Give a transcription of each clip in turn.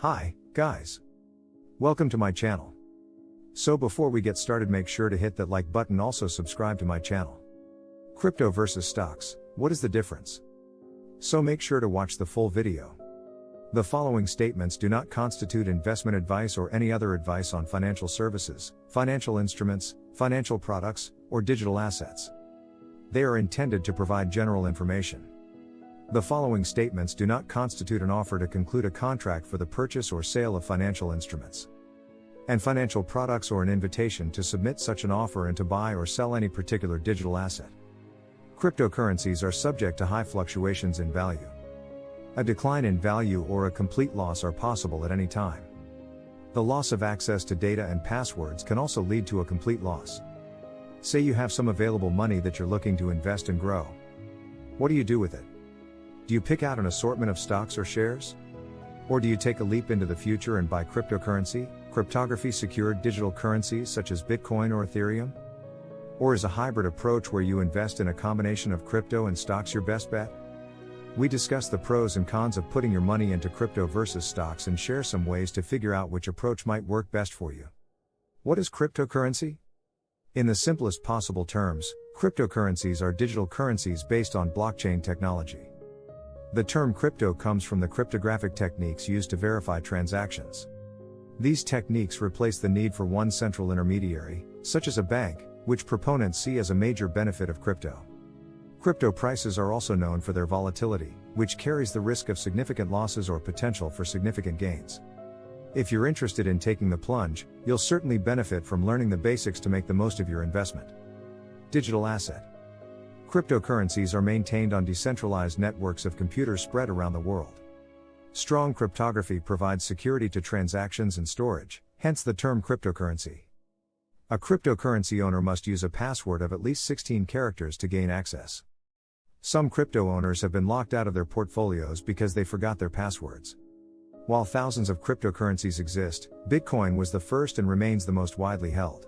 Hi, guys. Welcome to my channel. So before we get started, make sure to hit that like button, also subscribe to my channel. Crypto versus stocks, what is the difference? So make sure to watch the full video. The following statements do not constitute investment advice or any other advice on financial services, financial instruments, financial products, or digital assets. They are intended to provide general information. The following statements do not constitute an offer to conclude a contract for the purchase or sale of financial instruments and financial products, or an invitation to submit such an offer and to buy or sell any particular digital asset. Cryptocurrencies are subject to high fluctuations in value. A decline in value or a complete loss are possible at any time. The loss of access to data and passwords can also lead to a complete loss. Say you have some available money that you're looking to invest and grow. What do you do with it? Do you pick out an assortment of stocks or shares? Or do you take a leap into the future and buy cryptocurrency, cryptography secured digital currencies such as Bitcoin or Ethereum? Or is a hybrid approach where you invest in a combination of crypto and stocks your best bet? We discuss the pros and cons of putting your money into crypto versus stocks and share some ways to figure out which approach might work best for you. What is cryptocurrency? In the simplest possible terms, cryptocurrencies are digital currencies based on blockchain technology. The term crypto comes from the cryptographic techniques used to verify transactions. These techniques replace the need for one central intermediary, such as a bank, which proponents see as a major benefit of crypto. Crypto prices are also known for their volatility, which carries the risk of significant losses or potential for significant gains. If you're interested in taking the plunge, you'll certainly benefit from learning the basics to make the most of your investment. Digital asset. Cryptocurrencies are maintained on decentralized networks of computers spread around the world. Strong cryptography provides security to transactions and storage, hence the term cryptocurrency. A cryptocurrency owner must use a password of at least 16 characters to gain access. Some crypto owners have been locked out of their portfolios because they forgot their passwords. While thousands of cryptocurrencies exist, Bitcoin was the first and remains the most widely held.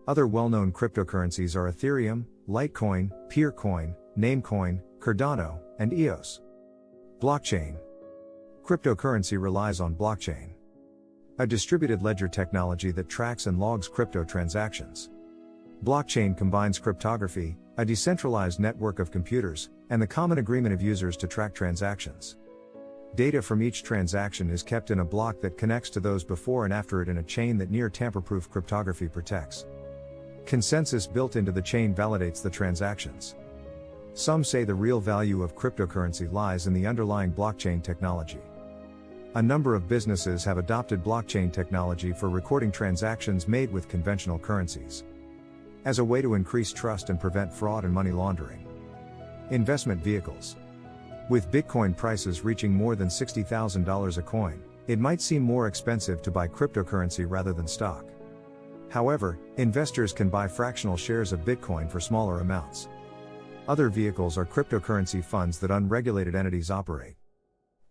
Other well-known cryptocurrencies are Ethereum, Litecoin, Peercoin, Namecoin, Cardano, and EOS. Blockchain. Cryptocurrency relies on blockchain, a distributed ledger technology that tracks and logs crypto transactions. Blockchain combines cryptography, a decentralized network of computers, and the common agreement of users to track transactions. Data from each transaction is kept in a block that connects to those before and after it in a chain that near tamper-proof cryptography protects. Consensus built into the chain validates the transactions. Some say the real value of cryptocurrency lies in the underlying blockchain technology. A number of businesses have adopted blockchain technology for recording transactions made with conventional currencies, as a way to increase trust and prevent fraud and money laundering. Investment vehicles. With Bitcoin prices reaching more than $60,000 a coin, it might seem more expensive to buy cryptocurrency rather than stock. However, investors can buy fractional shares of Bitcoin for smaller amounts. Other vehicles are cryptocurrency funds that unregulated entities operate.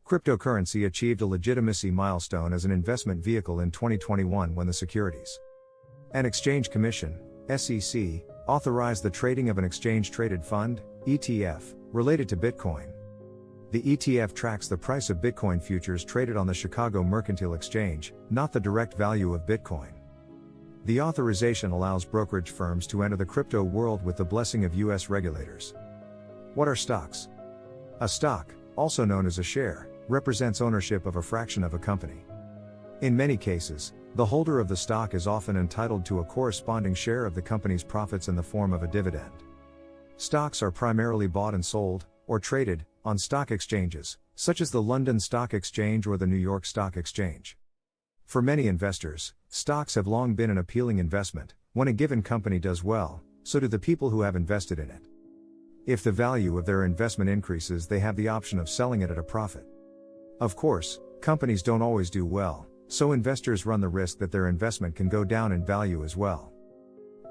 Cryptocurrency achieved a legitimacy milestone as an investment vehicle in 2021 when the Securities and Exchange Commission, SEC, authorized the trading of an exchange-traded fund, ETF, related to Bitcoin. The ETF tracks the price of Bitcoin futures traded on the Chicago Mercantile Exchange, not the direct value of Bitcoin. The authorization allows brokerage firms to enter the crypto world with the blessing of U.S. regulators. What are stocks? A stock, also known as a share, represents ownership of a fraction of a company. In many cases, the holder of the stock is often entitled to a corresponding share of the company's profits in the form of a dividend. Stocks are primarily bought and sold, or traded, on stock exchanges, such as the London Stock Exchange or the New York Stock Exchange. For many investors, stocks have long been an appealing investment. When a given company does well, so do the people who have invested in it. If the value of their investment increases, they have the option of selling it at a profit. Of course, companies don't always do well, so investors run the risk that their investment can go down in value as well.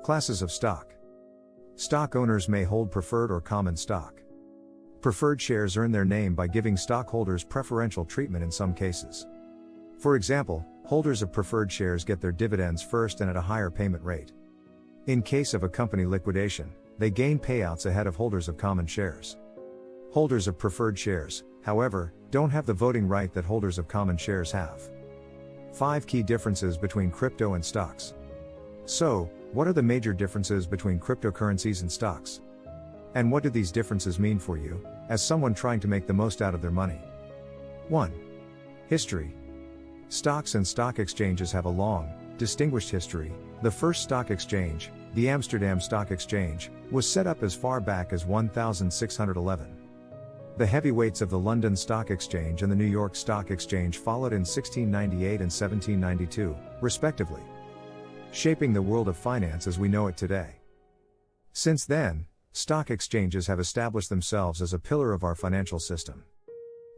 Classes of stock. Stock owners may hold preferred or common stock. Preferred shares earn their name by giving stockholders preferential treatment in some cases. For example, holders of preferred shares get their dividends first and at a higher payment rate. In case of a company liquidation, they gain payouts ahead of holders of common shares. Holders of preferred shares, however, don't have the voting right that holders of common shares have. 5 key differences between crypto and stocks. So, what are the major differences between cryptocurrencies and stocks? And what do these differences mean for you, as someone trying to make the most out of their money? 1. History. Stocks and stock exchanges have a long, distinguished history. The first stock exchange, the Amsterdam Stock Exchange, was set up as far back as 1611. The heavyweights of the London Stock Exchange and the New York Stock Exchange followed in 1698 and 1792, respectively, shaping the world of finance as we know it today. Since then, stock exchanges have established themselves as a pillar of our financial system.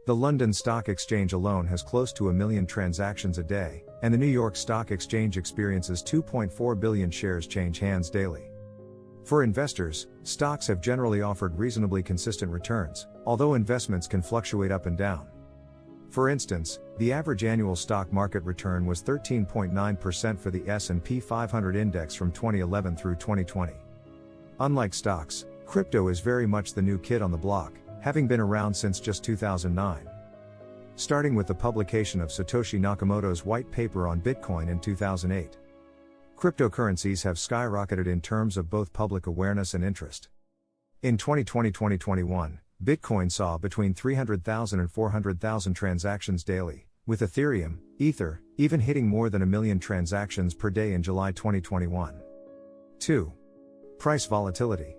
The London Stock Exchange alone has close to 1 million transactions a day, and the New York Stock Exchange experiences 2.4 billion shares change hands daily. For investors, stocks have generally offered reasonably consistent returns, although investments can fluctuate up and down. For instance, the average annual stock market return was 13.9% for the S&P 500 index from 2011 through 2020. Unlike stocks, crypto is very much the new kid on the block, having been around since just 2009. Starting with the publication of Satoshi Nakamoto's white paper on Bitcoin in 2008. Cryptocurrencies have skyrocketed in terms of both public awareness and interest. In 2020-2021, Bitcoin saw between 300,000 and 400,000 transactions daily, with Ethereum, Ether, even hitting more than 1 million transactions per day in July 2021. 2. Price volatility.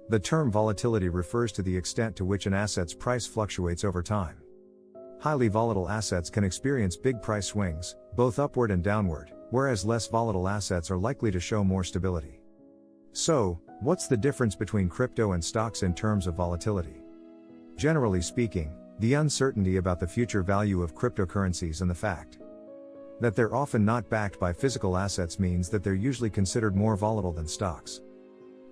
The term volatility refers to the extent to which an asset's price fluctuates over time. Highly volatile assets can experience big price swings, both upward and downward, whereas less volatile assets are likely to show more stability. So, what's the difference between crypto and stocks in terms of volatility? Generally speaking, the uncertainty about the future value of cryptocurrencies and the fact that they're often not backed by physical assets means that they're usually considered more volatile than stocks.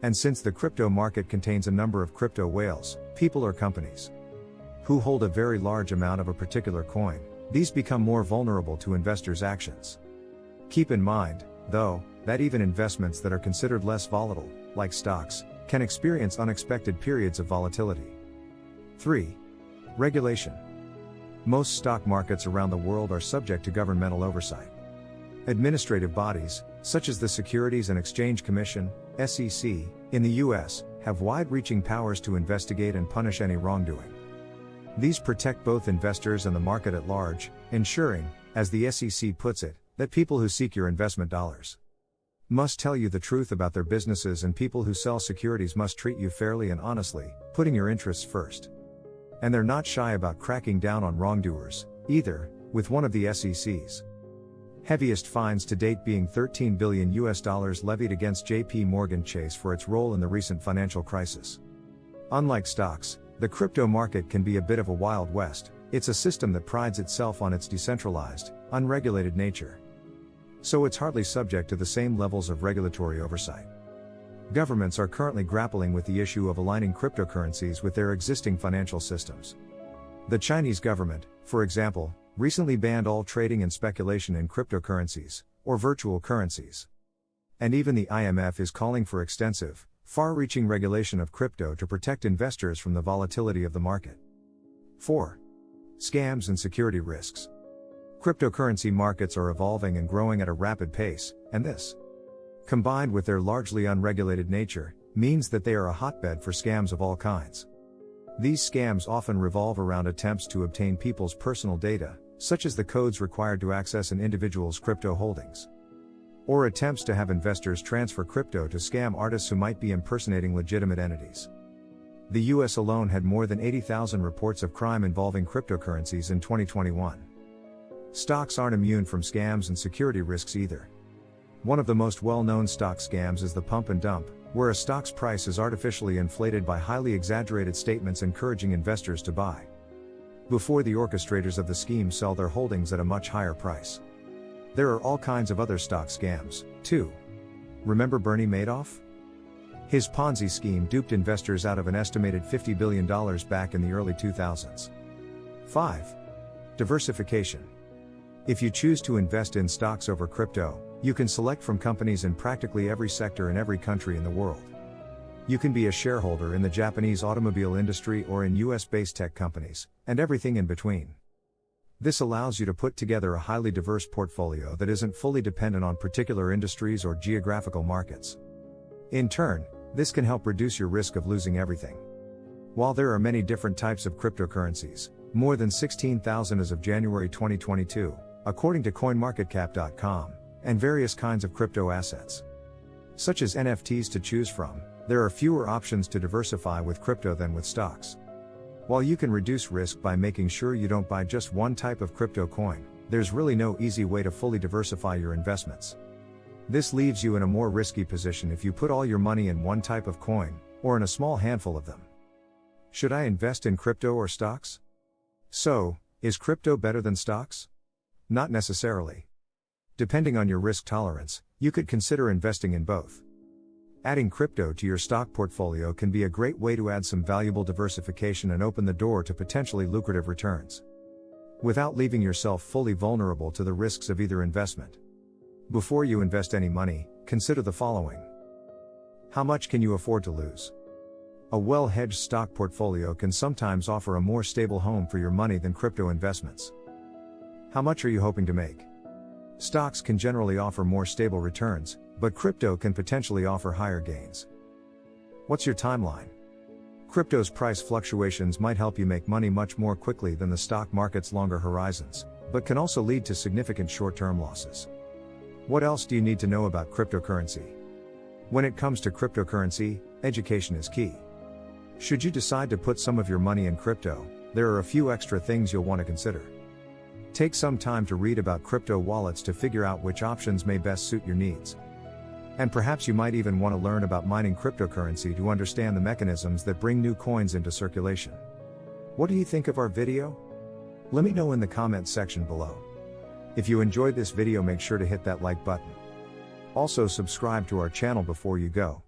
And since the crypto market contains a number of crypto whales, people or companies who hold a very large amount of a particular coin, these become more vulnerable to investors' actions. Keep in mind, though, that even investments that are considered less volatile, like stocks, can experience unexpected periods of volatility. 3. Regulation. Most stock markets around the world are subject to governmental oversight. Administrative bodies, such as the Securities and Exchange Commission, SEC, in the US, have wide-reaching powers to investigate and punish any wrongdoing. These protect both investors and the market at large, ensuring, as the SEC puts it, that people who seek your investment dollars must tell you the truth about their businesses, and people who sell securities must treat you fairly and honestly, putting your interests first. And they're not shy about cracking down on wrongdoers, either, with one of the SEC's heaviest fines to date being $13 billion levied against JP Morgan Chase for its role in the recent financial crisis. Unlike stocks, the crypto market can be a bit of a wild west. It's a system that prides itself on its decentralized, unregulated nature. So it's hardly subject to the same levels of regulatory oversight. Governments are currently grappling with the issue of aligning cryptocurrencies with their existing financial systems. The Chinese government, for example, recently banned all trading and speculation in cryptocurrencies, or virtual currencies. And even the IMF is calling for extensive, far-reaching regulation of crypto to protect investors from the volatility of the market. 4. Scams and security risks. Cryptocurrency markets are evolving and growing at a rapid pace, and this, combined with their largely unregulated nature, means that they are a hotbed for scams of all kinds. These scams often revolve around attempts to obtain people's personal data, such as the codes required to access an individual's crypto holdings, or attempts to have investors transfer crypto to scam artists who might be impersonating legitimate entities. The US alone had more than 80,000 reports of crime involving cryptocurrencies in 2021. Stocks aren't immune from scams and security risks either. One of the most well-known stock scams is the pump and dump, where a stock's price is artificially inflated by highly exaggerated statements encouraging investors to buy before the orchestrators of the scheme sell their holdings at a much higher price. There are all kinds of other stock scams, too. Remember Bernie Madoff? His Ponzi scheme duped investors out of an estimated $50 billion back in the early 2000s. 5. Diversification. If you choose to invest in stocks over crypto, you can select from companies in practically every sector in every country in the world. You can be a shareholder in the Japanese automobile industry or in US-based tech companies, and everything in between. This allows you to put together a highly diverse portfolio that isn't fully dependent on particular industries or geographical markets. In turn, this can help reduce your risk of losing everything. While there are many different types of cryptocurrencies, more than 16,000 as of January 2022, according to CoinMarketCap.com, and various kinds of crypto assets, such as NFTs to choose from, there are fewer options to diversify with crypto than with stocks. While you can reduce risk by making sure you don't buy just one type of crypto coin, there's really no easy way to fully diversify your investments. This leaves you in a more risky position if you put all your money in one type of coin, or in a small handful of them. Should I invest in crypto or stocks? So, is crypto better than stocks? Not necessarily. Depending on your risk tolerance, you could consider investing in both. Adding crypto to your stock portfolio can be a great way to add some valuable diversification and open the door to potentially lucrative returns, without leaving yourself fully vulnerable to the risks of either investment. Before you invest any money, consider the following. How much can you afford to lose? A well-hedged stock portfolio can sometimes offer a more stable home for your money than crypto investments. How much are you hoping to make? Stocks can generally offer more stable returns, but crypto can potentially offer higher gains. What's your timeline? Crypto's price fluctuations might help you make money much more quickly than the stock market's longer horizons, but can also lead to significant short-term losses. What else do you need to know about cryptocurrency? When it comes to cryptocurrency, education is key. Should you decide to put some of your money in crypto, there are a few extra things you'll want to consider. Take some time to read about crypto wallets to figure out which options may best suit your needs. And perhaps you might even want to learn about mining cryptocurrency to understand the mechanisms that bring new coins into circulation. What do you think of our video? Let me know in the comments section below. If you enjoyed this video, make sure to hit that like button. Also subscribe to our channel before you go.